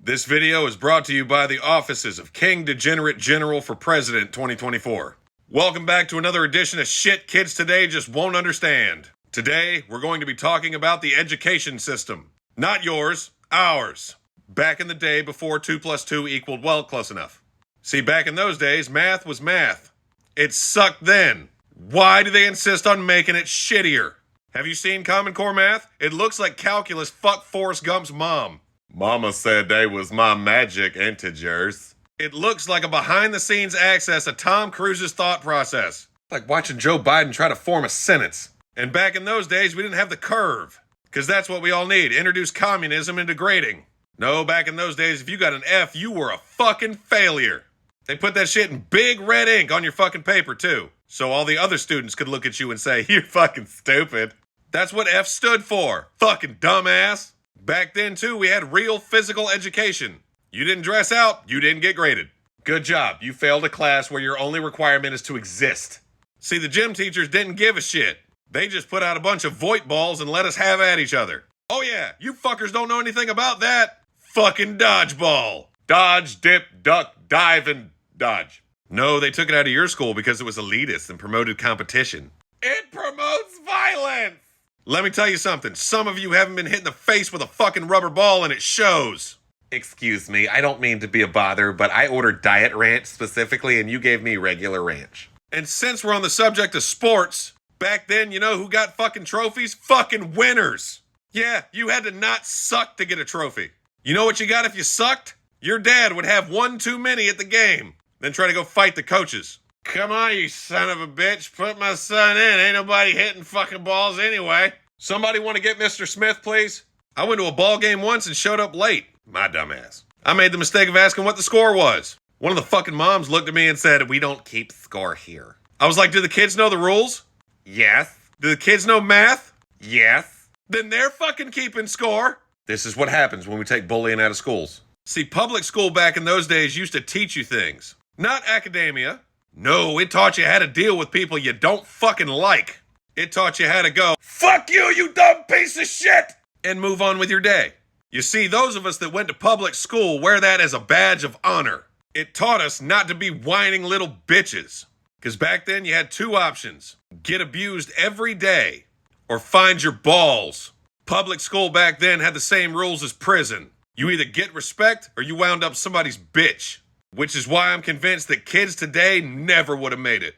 This video is brought to you by the offices of King Degenerate General for President 2024. Welcome back to another edition of Shit Kids Today Just Won't Understand. Today, we're going to be talking about the education system. Not yours, ours. Back in the day before 2 plus 2 equaled, well, close enough. See, back in those days, math was math. It sucked then. Why do they insist on making it shittier? Have you seen Common Core math? It looks like calculus fuck Forrest Gump's mom. Mama said they was my magic integers. It looks like a behind-the-scenes access of Tom Cruise's thought process. Like watching Joe Biden try to form a sentence. And back in those days, we didn't have the curve. Because that's what we all need. Introduce communism into grading. No, back in those days, if you got an F, you were a fucking failure. They put that shit in big red ink on your fucking paper, too. So all the other students could look at you and say, you're fucking stupid. That's what F stood for. Fucking dumbass. Back then, too, we had real physical education. You didn't dress out, you didn't get graded. Good job. You failed a class where your only requirement is to exist. See, the gym teachers didn't give a shit. They just put out a bunch of void balls and let us have at each other. Oh yeah, you fuckers don't know anything about that. Fucking dodgeball. Dodge, dip, duck, dive, and dodge. No, they took it out of your school because it was elitist and promoted competition. It promotes violence! Let me tell you something. Some of you haven't been hit in the face with a fucking rubber ball and it shows. Excuse me, I don't mean to be a bother, but I ordered Diet Ranch specifically and you gave me regular ranch. And since we're on the subject of sports, back then, you know who got fucking trophies? Fucking winners. Yeah, you had to not suck to get a trophy. You know what you got if you sucked? Your dad would have one too many at the game, then try to go fight the coaches. Come on, you son of a bitch. Put my son in. Ain't nobody hitting fucking balls anyway. Somebody want to get Mr. Smith, please? I went to a ball game once and showed up late. My dumbass. I made the mistake of asking what the score was. One of the fucking moms looked at me and said, we don't keep score here. I was like, do the kids know the rules? Yes. Do the kids know math? Yes. Then they're fucking keeping score. This is what happens when we take bullying out of schools. See, public school back in those days used to teach you things. Not academia. No, it taught you how to deal with people you don't fucking like. It taught you how to go, fuck you, you dumb piece of shit, and move on with your day. You see, those of us that went to public school wear that as a badge of honor. It taught us not to be whining little bitches. Because back then you had two options. Get abused every day, or find your balls. Public school back then had the same rules as prison. You either get respect, or you wound up somebody's bitch. Which is why I'm convinced that kids today never would have made it.